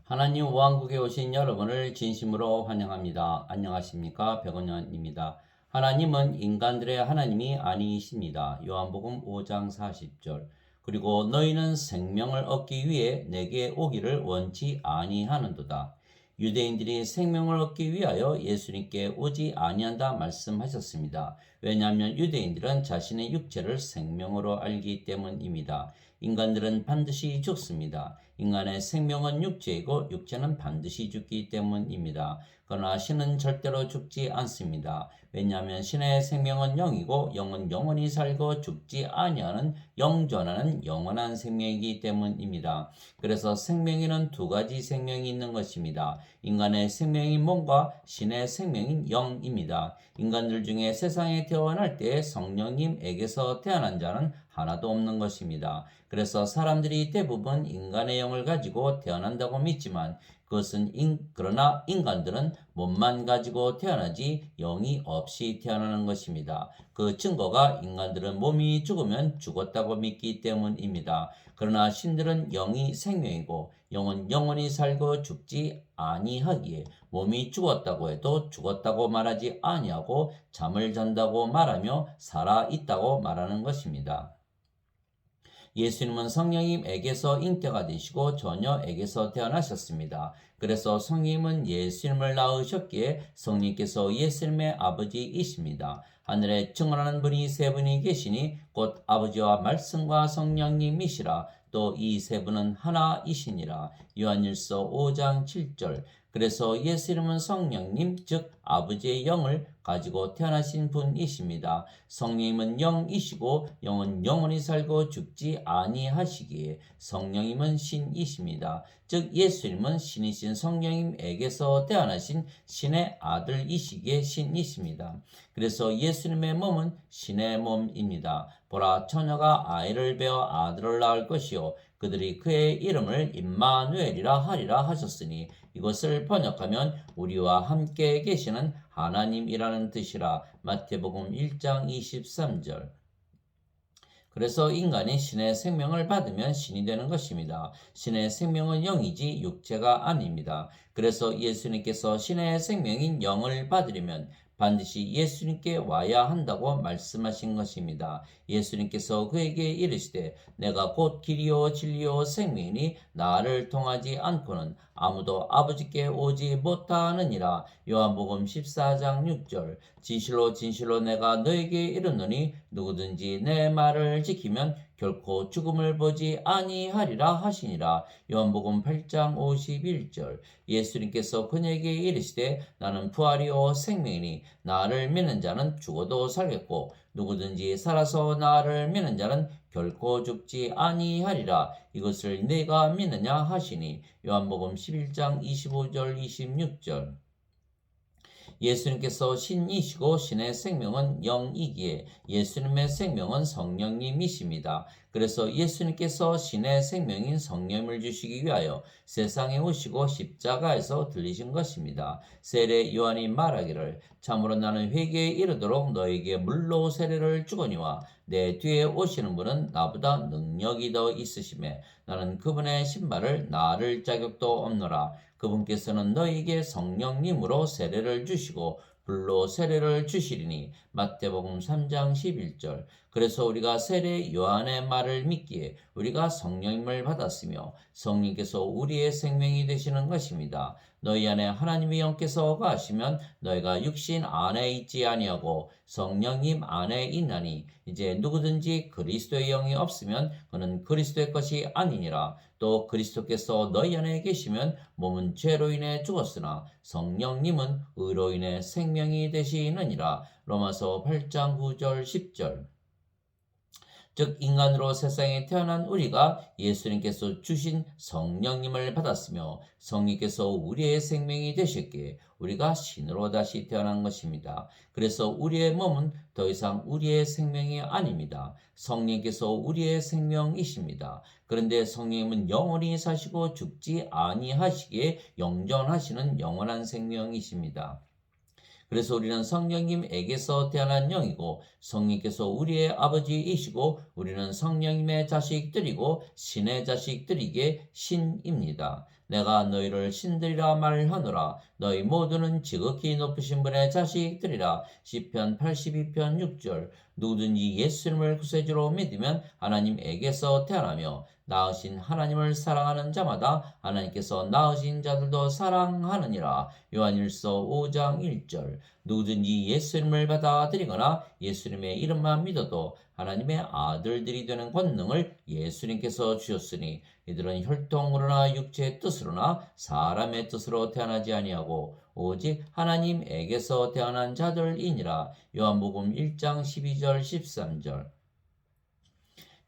하나님 왕국에 오신 여러분을 진심으로 환영합니다. 안녕하십니까? 백원현입니다. 하나님은 인간들의 하나님이 아니십니다. 요한복음 5장 40절. 그리고 너희는 생명을 얻기 위해 내게 오기를 원치 아니하는도다. 유대인들이 생명을 얻기 위하여 예수님께 오지 아니한다 말씀하셨습니다. 왜냐하면 유대인들은 자신의 육체를 생명으로 알기 때문입니다. 인간들은 반드시 죽습니다. 인간의 생명은 육체이고 육체는 반드시 죽기 때문입니다. 그러나 신은 절대로 죽지 않습니다. 왜냐하면 신의 생명은 영이고 영은 영원히 살고 죽지 아니하는 영존하는 영원한 생명이기 때문입니다. 그래서 생명에는 두 가지 생명이 있는 것입니다. 인간의 생명인 몸과 신의 생명인 영입니다. 인간들 중에 세상에 태어날 때 성령님에게서 태어난 자는 하나도 없는 것입니다. 그래서 사람들이 대부분 인간의 영을 가지고 태어난다고 믿지만 그러나 인간들은 몸만 가지고 태어나지 영이 없이 태어나는 것입니다. 그 증거가 인간들은 몸이 죽으면 죽었다고 믿기 때문입니다. 그러나 신들은 영이 생명이고 영은 영원히 살고 죽지 아니하기에 몸이 죽었다고 해도 죽었다고 말하지 아니하고 잠을 잔다고 말하며 살아 있다고 말하는 것입니다. 예수님은 성령님에게서 잉태가 되시고 처녀에게서 태어나셨습니다. 그래서 성령님은 예수님을 낳으셨기에 성령께서 예수님의 아버지이십니다. 하늘에 증언하는 분이 세 분이 계시니 곧 아버지와 말씀과 성령님이시라. 또 이 세 분은 하나이시니라. 요한일서 5장 7절. 그래서 예수님은 성령님 즉 아버지의 영을 가지고 태어나신 분이십니다. 성령님은 영이시고 영은 영원히 살고 죽지 아니하시기에 성령님은 신이십니다. 즉 예수님은 신이신 성령님에게서 태어나신 신의 아들이시기에 신이십니다. 그래서 예수님의 몸은 신의 몸입니다. 보라, 처녀가 아이를 베어 아들을 낳을 것이요 그들이 그의 이름을 임마누엘이라 하리라 하셨으니 이것을 번역하면 우리와 함께 계시는 하나님이라는 뜻이라. 마태복음 1장 23절. 그래서 인간이 신의 생명을 받으면 신이 되는 것입니다. 신의 생명은 영이지 육체가 아닙니다. 그래서 예수님께서 신의 생명인 영을 받으려면 반드시 예수님께 와야 한다고 말씀하신 것입니다. 예수님께서 그에게 이르시되 내가 곧 길이요 진리요 생명이니 나를 통하지 않고는 아무도 아버지께 오지 못하느니라. 요한복음 14장 6절. 진실로 진실로 내가 너에게 이르노니 누구든지 내 말을 지키면 결코 죽음을 보지 아니하리라 하시니라. 요한복음 8장 51절. 예수님께서 그에게 이르시되 나는 부활이요 생명이니 나를 믿는 자는 죽어도 살겠고 누구든지 살아서 나를 믿는 자는 결코 죽지 아니하리라. 이것을 내가 믿느냐 하시니. 요한복음 11장 25절 26절. 예수님께서 신이시고 신의 생명은 영이기에 예수님의 생명은 성령님이십니다. 그래서 예수님께서 신의 생명인 성령을 주시기 위하여 세상에 오시고 십자가에서 들리신 것입니다. 세례 요한이 말하기를 참으로 나는 회개에 이르도록 너에게 물로 세례를 주거니와 내 뒤에 오시는 분은 나보다 능력이 더 있으시매 나는 그분의 신발을 나를 자격도 없노라. 그분께서는 너희에게 성령님으로 세례를 주시고 불로 세례를 주시리니. 마태복음 3장 11절. 그래서 우리가 세례 요한의 말을 믿기에 우리가 성령님을 받았으며 성령께서 우리의 생명이 되시는 것입니다. 너희 안에 하나님의 영께서 거하시면 너희가 육신 안에 있지 아니하고 성령님 안에 있나니 이제 누구든지 그리스도의 영이 없으면 그는 그리스도의 것이 아니니라. 또 그리스도께서 너희 안에 계시면 몸은 죄로 인해 죽었으나 성령님은 의로 인해 생명이 되시느니라. 로마서 8장 9절 10절. 즉 인간으로 세상에 태어난 우리가 예수님께서 주신 성령님을 받았으며 성령께서 우리의 생명이 되셨기에 우리가 신으로 다시 태어난 것입니다. 그래서 우리의 몸은 더 이상 우리의 생명이 아닙니다. 성령께서 우리의 생명이십니다. 그런데 성령님은 영원히 사시고 죽지 아니하시기에 영존하시는 영원한 생명이십니다. 그래서 우리는 성령님에게서 태어난 영이고 성령께서 우리의 아버지이시고 우리는 성령님의 자식들이고 신의 자식들이기에 신입니다. 내가 너희를 신들이라 말하노라. 너희 모두는 지극히 높으신 분의 자식들이라. 시편 82편 6절. 누구든지 예수님을 구세주로 믿으면 하나님에게서 태어나며 낳으신 하나님을 사랑하는 자마다 하나님께서 낳으신 자들도 사랑하느니라. 요한일서 5장 1절. 누구든지 예수님을 받아들이거나 예수님의 이름만 믿어도 하나님의 아들들이 되는 권능을 예수님께서 주셨으니 이들은 혈통으로나 육체의 뜻으로나 사람의 뜻으로 태어나지 아니하고 오직 하나님에게서 태어난 자들이니라. 요한복음 1장 12절 13절.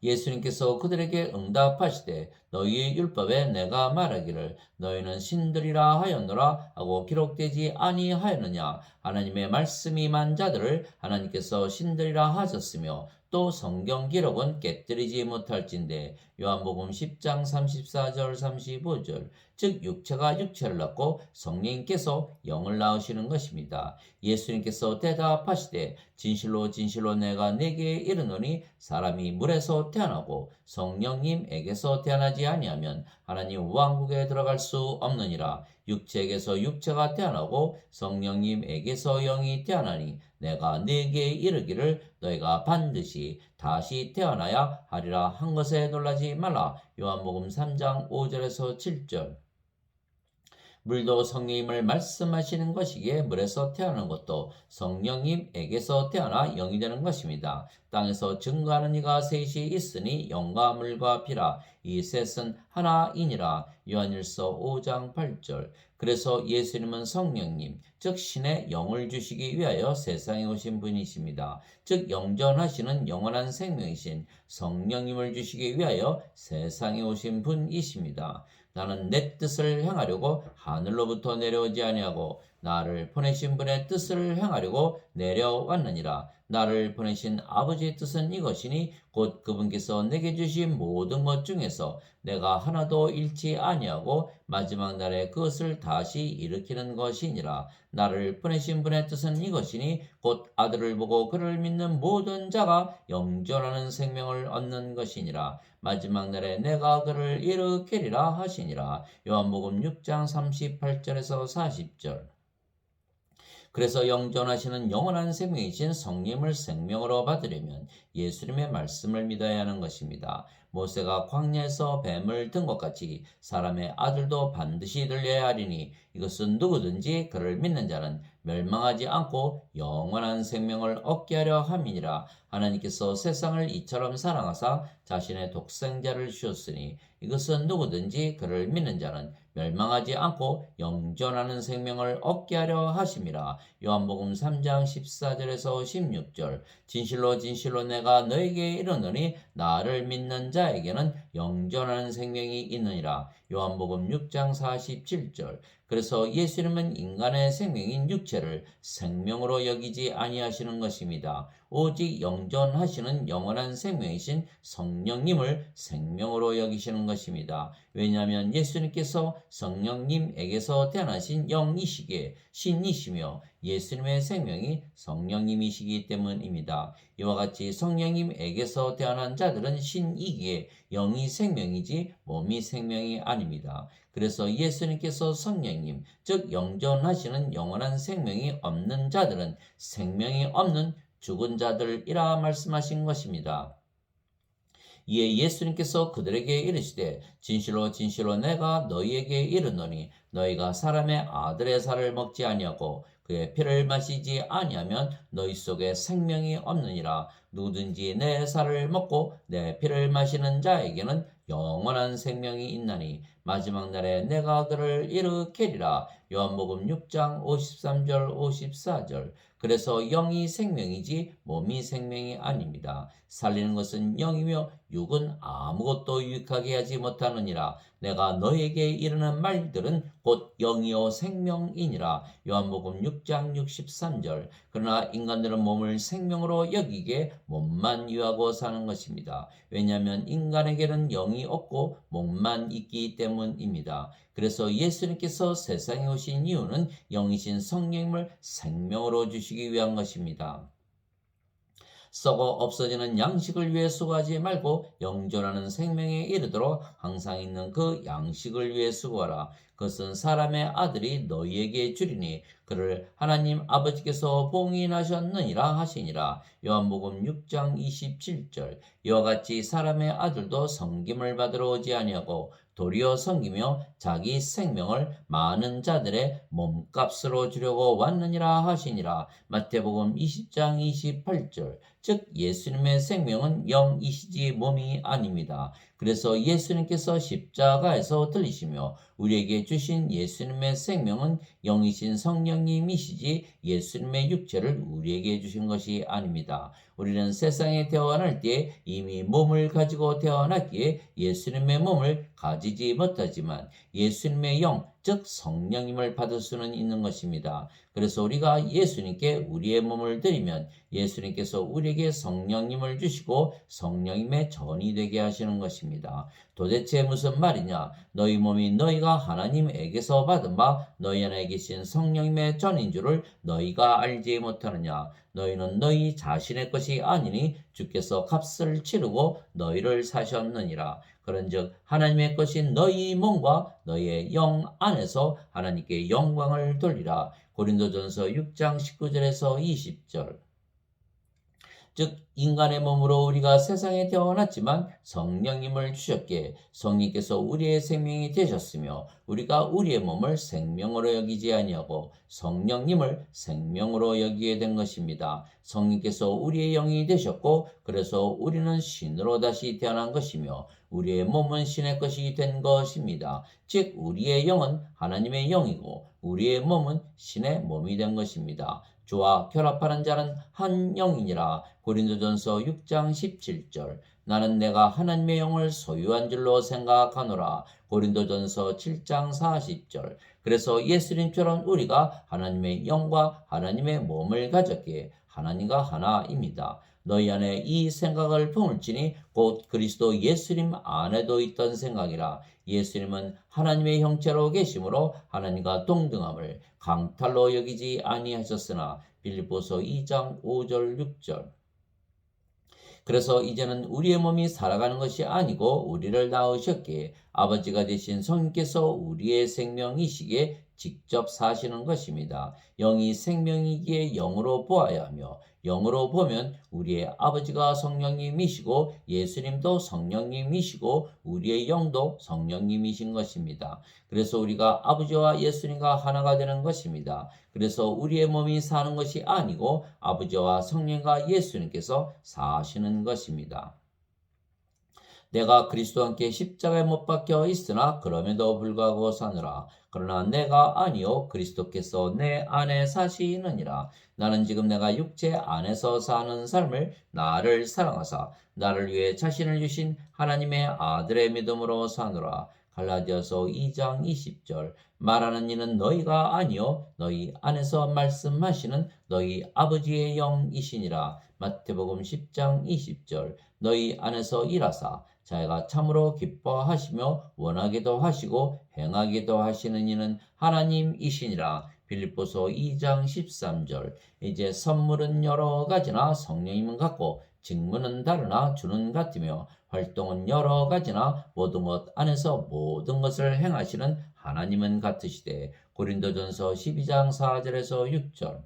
예수님께서 그들에게 응답하시되 너희의 율법에 내가 말하기를 너희는 신들이라 하였노라 하고 기록되지 아니하였느냐. 하나님의 말씀이 임한 자들을 하나님께서 신들이라 하셨으며 또 성경 기록은 깨뜨리지 못할진대. 요한복음 10장 34절 35절. 즉 육체가 육체를 낳고 성령님께서 영을 낳으시는 것입니다. 예수님께서 대답하시되 진실로 진실로 내가 네게 이르노니 사람이 물에서 태어나고 성령님에게서 태어나지 아니하면 하나님 왕국에 들어갈 수 없느니라. 육체에게서 육체가 태어나고 성령님에게서 영이 태어나니 내가 네게 이르기를 너희가 반드시 다시 태어나야 하리라 한 것에 놀라지 말라. 요한복음 3장 5절에서 7절. 물도 성령님을 말씀하시는 것이기에 물에서 태어나는 것도 성령님에게서 태어나 영이 되는 것입니다. 땅에서 증거하는 이가 셋이 있으니 영과 물과 피라. 이 셋은 하나이니라. 요한일서 5장 8절. 그래서 예수님은 성령님, 즉 신의 영을 주시기 위하여 세상에 오신 분이십니다. 즉 영전하시는 영원한 생명이신 성령님을 주시기 위하여 세상에 오신 분이십니다. 나는 내 뜻을 행하려고 하늘로부터 내려오지 아니하고 나를 보내신 분의 뜻을 행하려고 내려왔느니라. 나를 보내신 아버지의 뜻은 이것이니 곧 그분께서 내게 주신 모든 것 중에서 내가 하나도 잃지 아니하고 마지막 날에 그것을 다시 일으키는 것이니라. 나를 보내신 분의 뜻은 이것이니 곧 아들을 보고 그를 믿는 모든 자가 영존하는 생명을 얻는 것이니라. 마지막 날에 내가 그를 일으키리라 하시니라. 요한복음 6장 38절에서 40절. 그래서 영존하시는 영원한 생명이신 성령을 생명으로 받으려면 예수님의 말씀을 믿어야 하는 것입니다. 모세가 광야에서 뱀을 든 것 같이 사람의 아들도 반드시 들려야 하리니 이것은 누구든지 그를 믿는 자는 멸망하지 않고 영원한 생명을 얻게 하려 함이니라. 하나님께서 세상을 이처럼 사랑하사 자신의 독생자를 주셨으니 이것은 누구든지 그를 믿는 자는 멸망하지 않고 영존하는 생명을 얻게 하려 하심이라. 요한복음 3장 14절에서 16절. 진실로 진실로 내가 너에게 이르노니 나를 믿는 자에게는 영존하는 생명이 있느니라. 요한복음 6장 47절. 그래서 예수님은 인간의 생명인 육체를 생명으로 여기지 아니하시는 것입니다. 오직 영존하시는 영원한 생명이신 성령님을 생명으로 여기시는 것입니다. 왜냐하면 예수님께서 성령님에게서 태어나신 영이시기에 신이시며 예수님의 생명이 성령님이시기 때문입니다. 이와 같이 성령님에게서 태어난 자들은 신이기에 영이 생명이지 몸이 생명이 아닙니다. 그래서 예수님께서 성령님, 즉 영존하시는 영원한 생명이 없는 자들은 생명이 없는 죽은 자들이라 말씀하신 것입니다. 이에 예수님께서 그들에게 이르시되 진실로 진실로 내가 너희에게 이르노니 너희가 사람의 아들의 살을 먹지 아니하고 그의 피를 마시지 아니하면 너희 속에 생명이 없느니라. 누구든지 내 살을 먹고 내 피를 마시는 자에게는 영원한 생명이 있나니 마지막 날에 내가 그를 일으키리라. 요한복음 6장 53절 54절. 그래서 영이 생명이지 몸이 생명이 아닙니다. 살리는 것은 영이며 육은 아무것도 유익하게 하지 못하느니라. 내가 너에게 이르는 말들은 곧 영이요 생명이니라. 요한복음 6장 63절. 그러나 인간들은 몸을 생명으로 여기게 몸만 유하고 사는 것입니다. 왜냐하면 인간에게는 영이 없고 몸만 있기 때문입니다. 그래서 예수님께서 세상에 오신 이유는 영이신 성령님을 생명으로 주시기 위한 것입니다. 썩어 없어지는 양식을 위해 수고하지 말고 영존하는 생명에 이르도록 항상 있는 그 양식을 위해 수고하라. 그것은 사람의 아들이 너희에게 주리니 그를 하나님 아버지께서 봉인하셨느니라 하시니라. 요한복음 6장 27절. 이와 같이 사람의 아들도 섬김을 받으러 오지 아니하고 도리어 섬기며 자기 생명을 많은 자들의 몸값으로 주려고 왔느니라 하시니라. 마태복음 20장 28절. 즉 예수님의 생명은 영이시지 몸이 아닙니다. 그래서 예수님께서 십자가에서 들리시며 우리에게 주신 예수님의 생명은 영이신 성령님이시지 예수님의 육체를 우리에게 주신 것이 아닙니다. 우리는 세상에 태어날 때 이미 몸을 가지고 태어났기에 예수님의 몸을 가지지 못하지만 예수님의 영, 즉 성령님을 받을 수는 있는 것입니다. 그래서 우리가 예수님께 우리의 몸을 드리면 예수님께서 우리에게 성령님을 주시고 성령님의 전이 되게 하시는 것입니다. 도대체 무슨 말이냐? 너희 몸이 너희가 하나님에게서 받은 바 너희 안에 계신 성령님의 전인 줄을 너희가 알지 못하느냐? 너희는 너희 자신의 것이 아니니 주께서 값을 치르고 너희를 사셨느니라. 그런즉 하나님의 것인 너희 몸과 너희의 영 안에서 하나님께 영광을 돌리라. 고린도전서 6장 19절에서 20절. 즉 인간의 몸으로 우리가 세상에 태어났지만 성령님을 주셨기에 성령께서 우리의 생명이 되셨으며 우리가 우리의 몸을 생명으로 여기지 아니하고 성령님을 생명으로 여기게 된 것입니다. 성령께서 우리의 영이 되셨고 그래서 우리는 신으로 다시 태어난 것이며 우리의 몸은 신의 것이 된 것입니다. 즉 우리의 영은 하나님의 영이고 우리의 몸은 신의 몸이 된 것입니다. 주와 결합하는 자는 한 영이니라. 고린도전서 6장 17절. 나는 내가 하나님의 영을 소유한 줄로 생각하노라. 고린도전서 7장 40절. 그래서 예수님처럼 우리가 하나님의 영과 하나님의 몸을 가졌기에 하나님과 하나입니다. 너희 안에 이 생각을 품을지니 곧 그리스도 예수님 안에도 있던 생각이라. 예수님은 하나님의 형체로 계심으로 하나님과 동등함을 강탈로 여기지 아니하셨으나 빌립보서 2장 5절 6절. 그래서 이제는 우리의 몸이 살아가는 것이 아니고 우리를 낳으셨기에 아버지가 되신 성령께서 우리의 생명이시기에 직접 사시는 것입니다. 영이 생명이기에 영으로 보아야 하며 영으로 보면 우리의 아버지가 성령님이시고 예수님도 성령님이시고 우리의 영도 성령님이신 것입니다. 그래서 우리가 아버지와 예수님과 하나가 되는 것입니다. 그래서 우리의 몸이 사는 것이 아니고 아버지와 성령과 예수님께서 사시는 것입니다. 내가 그리스도와 함께 십자가에 못 박혀 있으나 그럼에도 불구하고 사느라. 그러나 내가 아니요 그리스도께서 내 안에 사시느니라. 나는 지금 내가 육체 안에서 사는 삶을 나를 사랑하사 나를 위해 자신을 주신 하나님의 아들의 믿음으로 사노라. 갈라디아서 2장 20절. 말하는 이는 너희가 아니요 너희 안에서 말씀하시는 너희 아버지의 영이시니라. 마태복음 10장 20절. 너희 안에서 일하사 자기가 참으로 기뻐하시며 원하기도 하시고 행하기도 하시는 이는 하나님이시니라. 빌립보서 2장 13절. 이제 선물은 여러 가지나 성령님은 같고 직무는 다르나 주는 같으며 활동은 여러 가지나 모든 것 안에서 모든 것을 행하시는 하나님은 같으시되. 고린도전서 12장 4절에서 6절.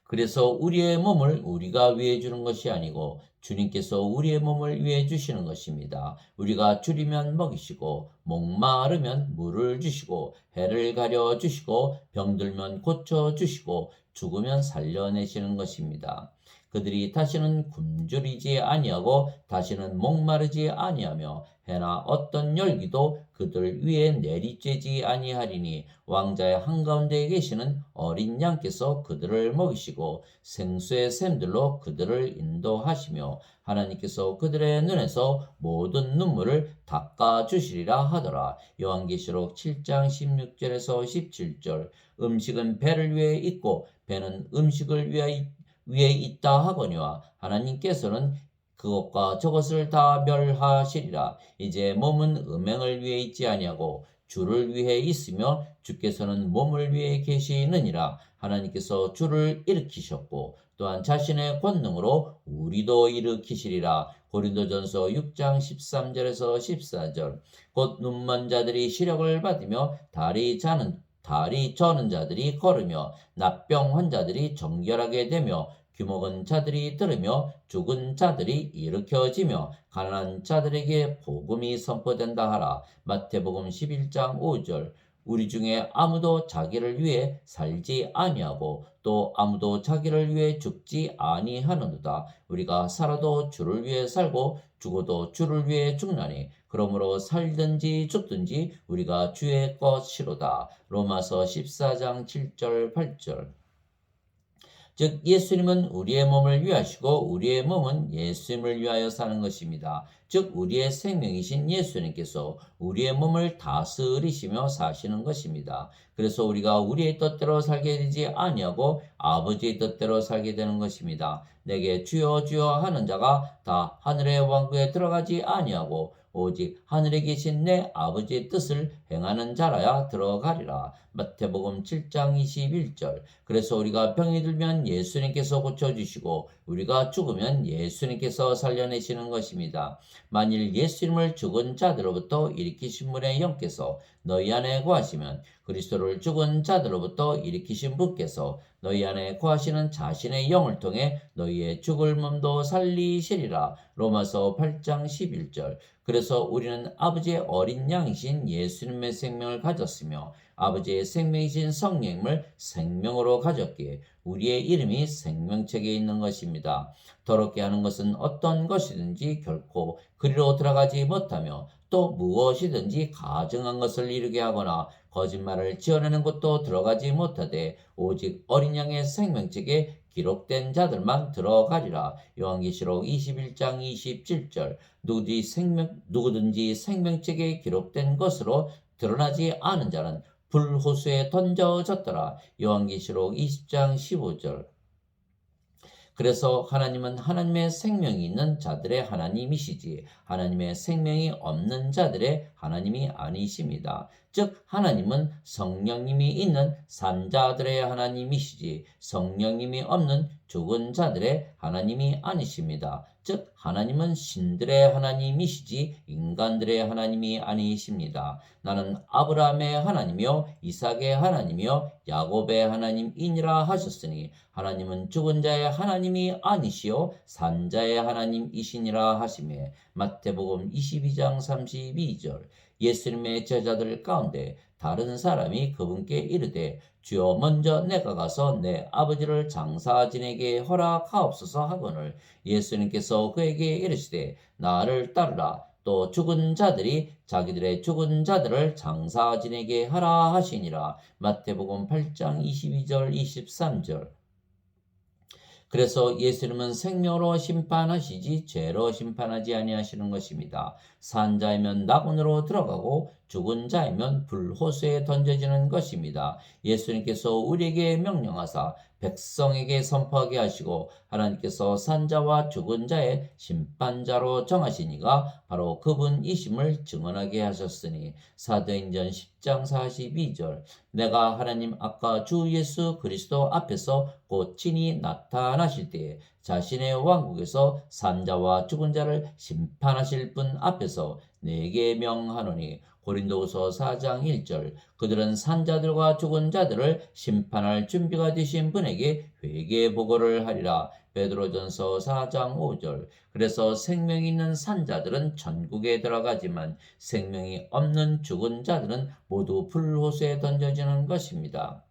그래서 우리의 몸을 우리가 위해 주는 것이 아니고 주님께서 우리의 몸을 위해 주시는 것입니다. 우리가 줄이면 먹이시고 목마르면 물을 주시고 해를 가려 주시고 병들면 고쳐 주시고 죽으면 살려내시는 것입니다. 그들이 다시는 굶주리지 아니하고 다시는 목마르지 아니하며 해나 어떤 열기도 그들 위에 내리쬐지 아니하리니 왕자의 한가운데에 계시는 어린 양께서 그들을 먹이시고 생수의 샘들로 그들을 인도하시며 하나님께서 그들의 눈에서 모든 눈물을 닦아 주시리라 하더라. 요한계시록 7장 16절에서 17절. 음식은 배를 위해 있고 배는 음식을 위해 있다 하거니와 하나님께서는 그것과 저것을 다 멸하시리라. 이제 몸은 음행을 위해 있지 아니하고 주를 위해 있으며 주께서는 몸을 위해 계시느니라. 하나님께서 주를 일으키셨고 또한 자신의 권능으로 우리도 일으키시리라. 고린도전서 6장 13절에서 14절. 곧 눈먼 자들이 시력을 받으며 다리 저는 자들이 걸으며 납병 환자들이 정결하게 되며 귀먹은 자들이 들으며 죽은 자들이 일으켜지며 가난한 자들에게 복음이 선포된다 하라. 마태복음 11장 5절. 우리 중에 아무도 자기를 위해 살지 아니하고 또 아무도 자기를 위해 죽지 아니하느니라. 우리가 살아도 주를 위해 살고 죽어도 주를 위해 죽나니 그러므로 살든지 죽든지 우리가 주의 것이로다. 로마서 14장 7절 8절. 즉 예수님은 우리의 몸을 위하시고 우리의 몸은 예수님을 위하여 사는 것입니다. 즉 우리의 생명이신 예수님께서 우리의 몸을 다스리시며 사시는 것입니다. 그래서 우리가 우리의 뜻대로 살게 되지 아니하고 아버지의 뜻대로 살게 되는 것입니다. 내게 주여 주여 하는 자가 다 하늘의 왕국에 들어가지 아니하고 오직 하늘에 계신 내 아버지의 뜻을 행하는 자라야 들어가리라. 마태복음 7장 21절. 그래서 우리가 병이 들면 예수님께서 고쳐주시고 우리가 죽으면 예수님께서 살려내시는 것입니다. 만일 예수님을 죽은 자들로부터 일으키신 분의 영께서 너희 안에 거하시면 그리스도를 죽은 자들로부터 일으키신 분께서 너희 안에 거하시는 자신의 영을 통해 너희의 죽을 몸도 살리시리라. 로마서 8장 11절. 그래서 우리는 아버지의 어린 양이신 예수님의 생명을 가졌으며 아버지의 생명이신 성령님을 생명으로 가졌기에 우리의 이름이 생명책에 있는 것입니다. 더럽게 하는 것은 어떤 것이든지 결코 그리로 들어가지 못하며 또 무엇이든지 가증한 것을 이루게 하거나 거짓말을 지어내는 것도 들어가지 못하되 오직 어린 양의 생명책에 기록된 자들만 들어가리라. 요한계시록 21장 27절. 누구든지 생명책에 기록된 것으로 드러나지 않은 자는 불호수에 던져졌더라. 요한계시록 20장 15절. 그래서 하나님은 하나님의 생명이 있는 자들의 하나님이시지 하나님의 생명이 없는 자들의 하나님이 아니십니다. 즉 하나님은 성령님이 있는 산자들의 하나님이시지 성령님이 없는 죽은 자들의 하나님이 아니십니다. 즉 하나님은 신들의 하나님이시지 인간들의 하나님이 아니십니다. 나는 아브라함의 하나님이요 이삭의 하나님이요 야곱의 하나님이니라 하셨으니 하나님은 죽은 자의 하나님이 아니시요 산자의 하나님이시니라 하시매. 마태복음 22장 32절. 예수님의 제자들 가운데 다른 사람이 그분께 이르되 주여 먼저 내가 가서 내 아버지를 장사 지내게 허락하옵소서 하거늘 예수님께서 그에게 이르시되 나를 따르라. 또 죽은 자들이 자기들의 죽은 자들을 장사 지내게 하라 하시니라. 마태복음 8장 22절 23절. 그래서 예수님은 생명으로 심판하시지 죄로 심판하지 아니하시는 것입니다. 산 자이면 낙원으로 들어가고 죽은 자이면 불호수에 던져지는 것입니다. 예수님께서 우리에게 명령하사 백성에게 선포하게 하시고 하나님께서 산자와 죽은 자의 심판자로 정하시니가 바로 그분이심을 증언하게 하셨으니 사도행전 10장 42절. 내가 하나님 아까 주 예수 그리스도 앞에서 곧 친히 나타나실 때에 자신의 왕국에서 산자와 죽은 자를 심판하실 분 앞에서 내게 명하노니 고린도후서 4장 1절. 그들은 산자들과 죽은 자들을 심판할 준비가 되신 분에게 회개 보고를 하리라. 베드로전서 4장 5절. 그래서 생명이 있는 산자들은 천국에 들어가지만 생명이 없는 죽은 자들은 모두 불호수에 던져지는 것입니다.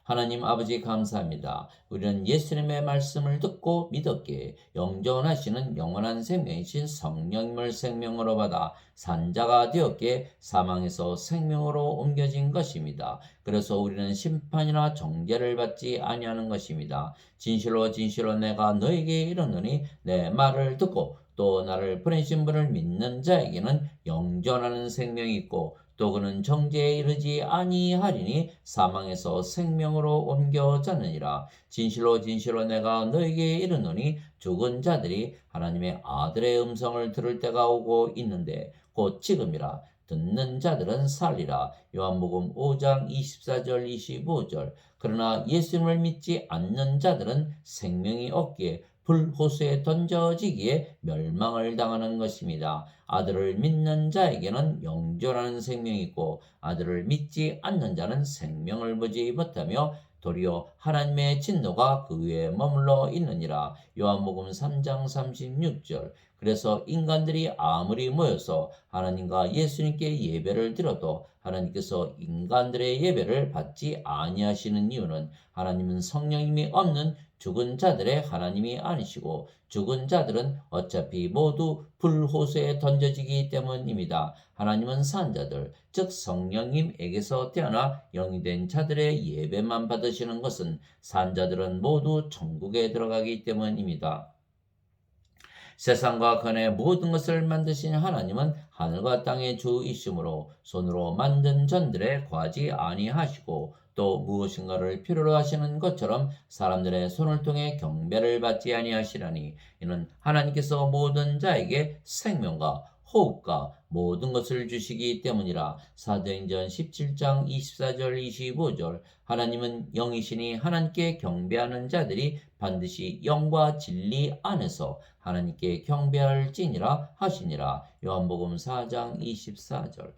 하나님 아버지 감사합니다. 우리는 예수님의 말씀을 듣고 믿었기에 영존하시는 영원한 생명이신 성령님을 생명으로 받아 산자가 되었기에 사망에서 생명으로 옮겨진 것입니다. 그래서 우리는 심판이나 정죄를 받지 아니하는 것입니다. 진실로 진실로 내가 너에게 이르노니 내 말을 듣고 또 나를 보내신 분을 믿는 자에게는 영존하는 생명이 있고 또 그는 정죄에 이르지 아니하리니 사망에서 생명으로 옮겨졌느니라. 진실로 진실로 내가 너에게 이르노니 죽은 자들이 하나님의 아들의 음성을 들을 때가 오고 있는데 곧 지금이라. 듣는 자들은 살리라. 요한복음 5장 24절 25절. 그러나 예수님을 믿지 않는 자들은 생명이 없기에 불호수에 던져지기에 멸망을 당하는 것입니다. 아들을 믿는 자에게는 영존하는 생명이 있고 아들을 믿지 않는 자는 생명을 보지 못하며 도리어 하나님의 진노가 그 위에 머물러 있느니라. 요한복음 3장 36절. 그래서 인간들이 아무리 모여서 하나님과 예수님께 예배를 드려도 하나님께서 인간들의 예배를 받지 아니하시는 이유는 하나님은 성령님이 없는 죽은 자들의 하나님이 아니시고 죽은 자들은 어차피 모두 불호수에 던져지기 때문입니다. 하나님은 산 자들, 즉 성령님에게서 태어나 영이 된 자들의 예배만 받으시는 것은 산 자들은 모두 천국에 들어가기 때문입니다. 세상과 건의 모든 것을 만드신 하나님은 하늘과 땅의 주이시므로 손으로 만든 전들에 거하지 아니하시고 또 무엇인가를 필요로 하시는 것처럼 사람들의 손을 통해 경배를 받지 아니하시라니 이는 하나님께서 모든 자에게 생명과 호흡과 모든 것을 주시기 때문이라. 사도행전 17장 24절 25절. 하나님은 영이시니 하나님께 경배하는 자들이 반드시 영과 진리 안에서 하나님께 경배할지니라 하시니라. 요한복음 4장 24절.